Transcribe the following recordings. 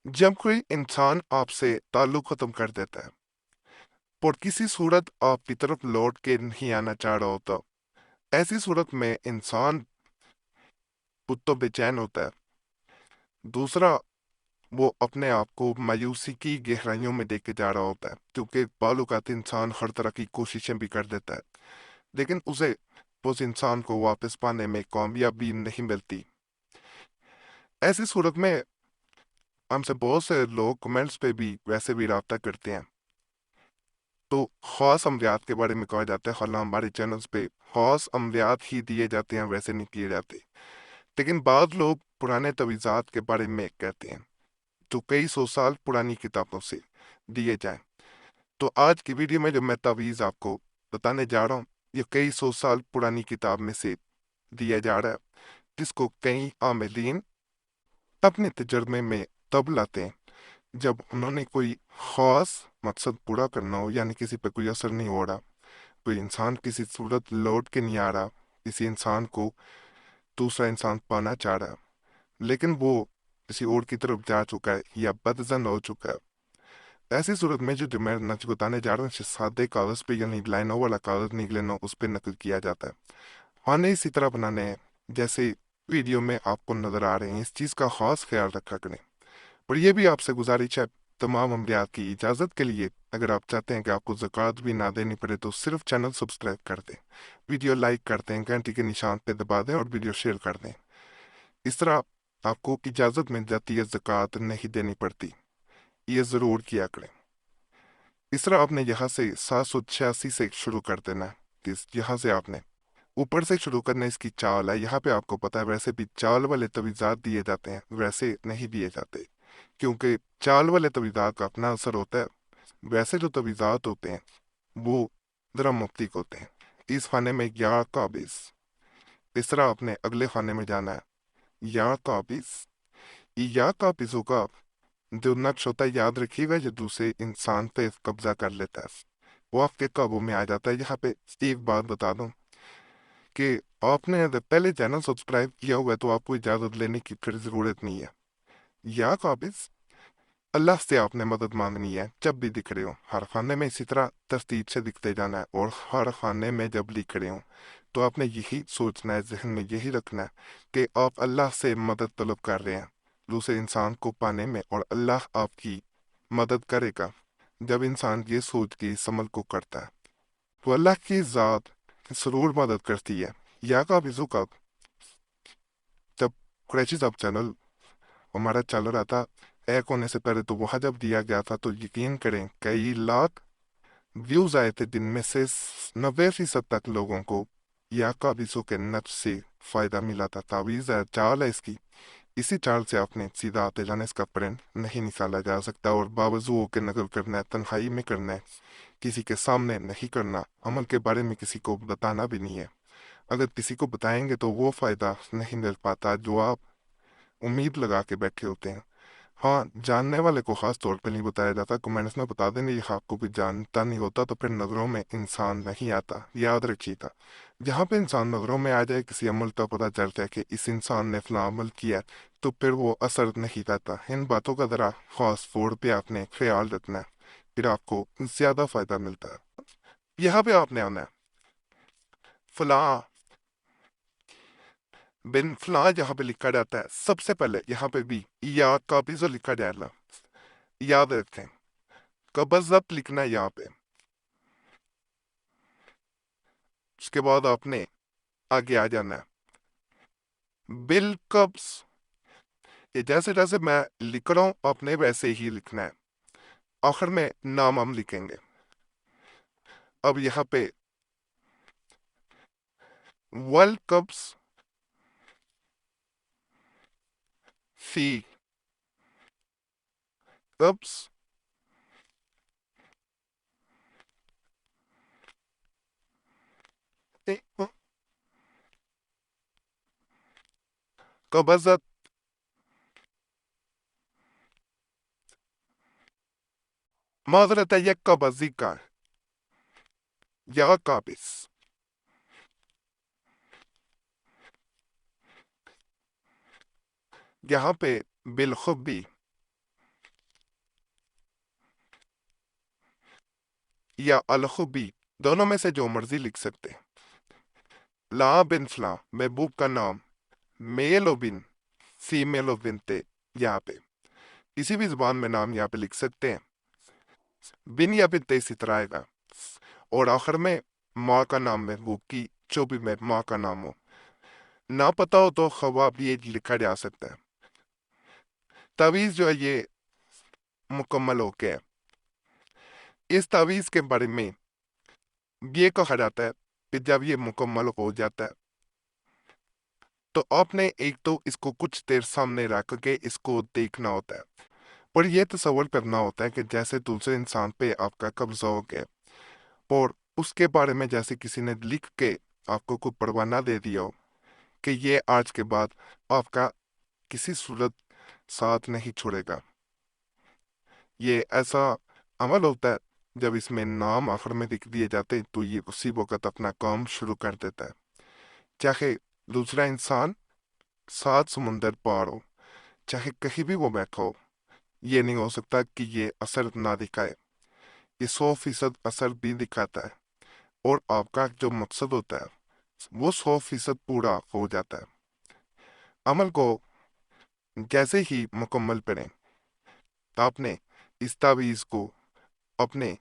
जब कोई इंसान आपसे ताल्लुक खत्म कर देता है और किसी सूरत आपकी तरफ लौट के नहीं आना चाह रहा होता, ऐसी सूरत में इंसान खुद तो बेचैन होता है। दूसरा, वो अपने आप को मायूसी की गहराइयों में देख के जा रहा होता है, क्योंकि बालूकात इंसान हर तरह की कोशिशें भी कर देता है, लेकिन उसे उस इंसान को वापस पाने में कामयाबी नहीं मिलती। ऐसी सूरत में हमसे बहुत से लोग कमेंट्स पे भी वैसे भी राब्ता करते हैं। तो खास अमलियात के बारे में कहा जाता है, हालांकि हमारे चैनल्स पे खास अमलियात ही दिए जाते हैं, वैसे नहीं किए जाते। लेकिन बाद लोग पुराने तवीज़ात के बारे में कहते हैं जो कई सौ साल पुरानी किताबों से दिए जाएं। तो आज की वीडियो में जो मैं तवीज़ आपको बताने जा रहा हूँ, ये कई सौ साल पुरानी किताब में से दिया जा रहा है, जिसको कई आमिलीन अपने तजर्बे में तब लाते हैं जब उन्होंने कोई खास मकसद पूरा करना हो, यानी किसी पे कोई असर नहीं हो रहा, कोई इंसान किसी सूरत लौट के नहीं आ रहा, किसी इंसान को दूसरा इंसान पाना चाह रहा, लेकिन वो किसी और की तरफ जा चुका है या बदजन हो चुका है। ऐसी सूरत में जो मैं नच बताने जा रहा हूँ, सादे कागज पे यानी लाइनों वाला कागज निकले ना, उस पर नकल किया जाता है। खाने इसी तरह बनाने हैं जैसे वीडियो में आपको नजर आ रहे हैं। इस चीज़ का खास ख्याल रखा करें। और ये भी आपसे गुजारिश है, तमाम अमलियात की इजाज़त के लिए, अगर आप चाहते हैं कि आपको ज़कात भी ना देनी पड़े तो सिर्फ चैनल सब्सक्राइब कर दें, वीडियो लाइक कर दें, घंटी के निशान पे दबा दें और वीडियो शेयर कर दें। इस तरह आपको इजाज़त मिल जाती है, ज़कात नहीं देनी पड़ती। ये ज़रूर किया करें। इस तरह आपने यहाँ से 786 से शुरू कर देना है। यहाँ से आपने ऊपर से शुरू करना, इसकी चाल है। यहाँ पे आपको पता है वैसे भी चाल वाले तवीज़ात दिए जाते हैं, वैसे नहीं दिए जाते, क्योंकि चाल वाले तवीज़ात का अपना असर होता है। वैसे जो तवीज़ात होते हैं वो ज़रा मुफ्तीक होते हैं। इस खाने में या काबिज, इस तरह आपने अगले खाने में जाना है। या काबिज, या काबिजों का जो नक्श होता है, याद रखिएगा, जो दूसरे इंसान पे कब्जा कर लेता है वो आपके काबू में आ जाता है। यहाँ पे एक बात बता दूं कि आपने अगर पहले चैनल सब्सक्राइब किया हुआ है तो आपको इजाज़त लेने की फिर ज़रूरत नहीं है। या काबिज, अल्लाह से आपने मदद मांगनी है जब भी दिख रहे हो। हर खाने में इसी तरह तरतीब से दिखते जाना है, और हर खाने में जब लिख रहे हो तो आपने यही सोचना है, जहन में यही रखना है कि आप अल्लाह से मदद तलब कर रहे हैं दूसरे इंसान को पाने में, और अल्लाह आपकी मदद करेगा जब इंसान ये सोच के इस अमल को करता है। तो अल्लाह की ज़ात ज़रूर मदद करती है। या का भी का जब कुरैशी साहब चैनल हमारा चल रहा था, एक होने से पहले तो वहाँ जब दिया गया था तो यकीन करें कई लाख व्यूज आए थे, जिनमें से 90% तक लोगों को या काबिजों के नच से फायदा मिला था। तावीज़ है, चाल है इसकी। इसी चाल से आपने सीधा आते जाने इसका प्रिंट नहीं निकाला जा सकता, और बावजूद के नकल करना है, तन्हाई में करना है, किसी के सामने नहीं करना, अमल के बारे में किसी को बताना भी नहीं है। अगर किसी को बताएंगे तो वो फायदा नहीं मिल पाता जो आप उम्मीद लगा के बैठे होते हैं। हाँ, जानने वाले को खास तौर पे नहीं बताया जाता। कमेंट्स में बता देंगे ये आपको भी जानता नहीं होता तो फिर नज़रों में इंसान नहीं आता, याद रखिएगा। जहाँ पे इंसान नज़रों में आ जाए, किसी अमल का पता चलता है कि इस इंसान ने फला अमल किया, तो फिर वो असर नहीं रहता। इन बातों का ज़रा खास तौर पे आपने ख्याल रखना है, फिर आपको ज़्यादा फायदा मिलता है। यहाँ पे आपने आना है, फला बिन फला यहाँ पे लिखा जाता है सबसे पहले। यहाँ पे भी या का भी जो लिखा जाएगा, याद रखें, कबज़त लिखना है यहाँ पे। उसके बाद आपने आगे आ जाना है, बिल कब्ज। ये जैसे जैसे मैं लिख रहा हूं आपने वैसे ही लिखना है। आखिर में नाम हम लिखेंगे। अब यहाँ पे वल कब्ज फी कब्ज, कबज़त, माजरत है, यह कबजी का या काबिज। यहाँ पे बिलखुबी, या अलखुबी, दोनों में से जो मर्जी लिख सकते हैं। ला बिन फला, महबूब का नाम, मेल बिन, फीमेल बिनते, यहाँ पे किसी भी जुबान में नाम यहाँ पे लिख सकते हैं। बिन या बिनते इसी तरह आएगा। और आखिर में माँ का नाम महबूब की, जो भी में माँ का नाम हो। ना पता हो तो ख्वाब ये लिखा जा सकता है। तावीज़ जो है ये मुकम्मल हो गया है। इस तावीज़ के बारे में ये कहा जाता है कि जब ये मुकम्मल हो जाता है तो आपने एक तो इसको कुछ देर सामने रख के इसको देखना होता है और ये तसव्वुर करना होता है कि जैसे दूसरे इंसान पे आपका कब्जा हो गया और उसके बारे में जैसे किसी ने लिख के आपको कोई परवाना दे दिया हो कि ये आज के बाद आपका किसी सूरत साथ नहीं छोड़ेगा। ये ऐसा अमल होता है जब इसमें नाम आखिर में लिख दिए जाते हैं तो ये उसी वक्त अपना काम शुरू कर देता है। चाहे दूसरा इंसान 7 समुंदर पार हो, चाहे कहीं भी वो बैठा हो, ये नहीं हो सकता कि ये असर ना दिखाए। ये 100% असर भी दिखाता है और आपका जो मकसद होता है वो 100% पूरा हो जाता है। अमल को जैसे ही मुकम्मल करें तो आपने इस तावीज़ को अपने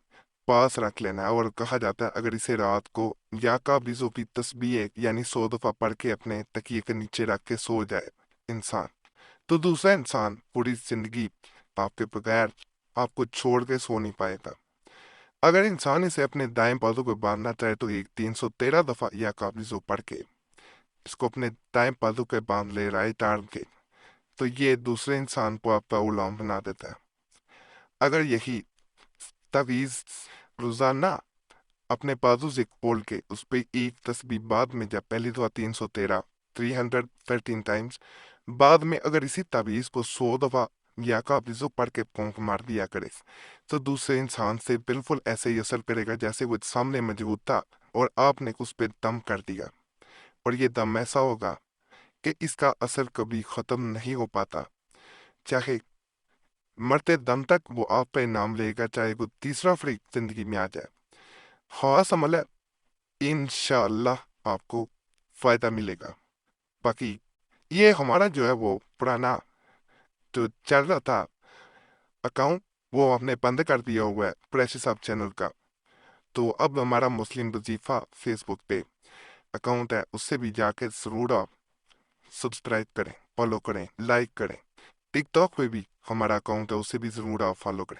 पास रख लेना है और कहा जाता है अगर इसे रात को या काबिज़ों की तस्बीह यानी 100 दफ़ा पढ़ के अपने तकिए के नीचे रख के सो जाए इंसान, तो दूसरा इंसान पूरी जिंदगी आपके बगैर आपको छोड़ के सो नहीं पाएगा। अगर इंसान इसे अपने दाएं बाजू पे बांधना चाहे तो एक 313 दफ़ा या काबिज़ों पढ़ के इसको अपने दाएं बाजू पे बांध ले राइट आर्म के, तो ये दूसरे इंसान को आपका गुलाम बना देता है। अगर यही तावीज़ रोजाना अपने बाजू से खोल के उस पर एक तस्बीह बाद में जब पहली दफा 313 313 टाइम्स बाद में अगर इसी तावीज़ को 100 दफा या काबिज़ों पढ़ के फूंक मार दिया करे तो दूसरे इंसान से बिल्कुल ऐसे ही असर करेगा जैसे वो सामने मौजूद था और आपने उस पर दम कर दिया। और ये दम ऐसा होगा कि इसका असर कभी ख़त्म नहीं हो पाता, चाहे मरते दम तक वो आप पे नाम लेगा, चाहे वो तीसरा फरीक जिंदगी में आ जाए। खास अमल है, इंशाअल्लाह आपको फ़ायदा मिलेगा। बाकी ये हमारा जो है वो पुराना जो चल रहा था अकाउंट वो हमने बंद कर दिया हुआ है प्रेशर साहब चैनल का, तो अब हमारा मुस्लिम वजीफ़ा फेसबुक पे अकाउंट है, उससे भी जाके ज़रूर आप सब्सक्राइब करें, फॉलो करें, लाइक करें। टिकटॉक पे भी हमारा अकाउंट है, उससे भी ज़रूर आप फॉलो करें।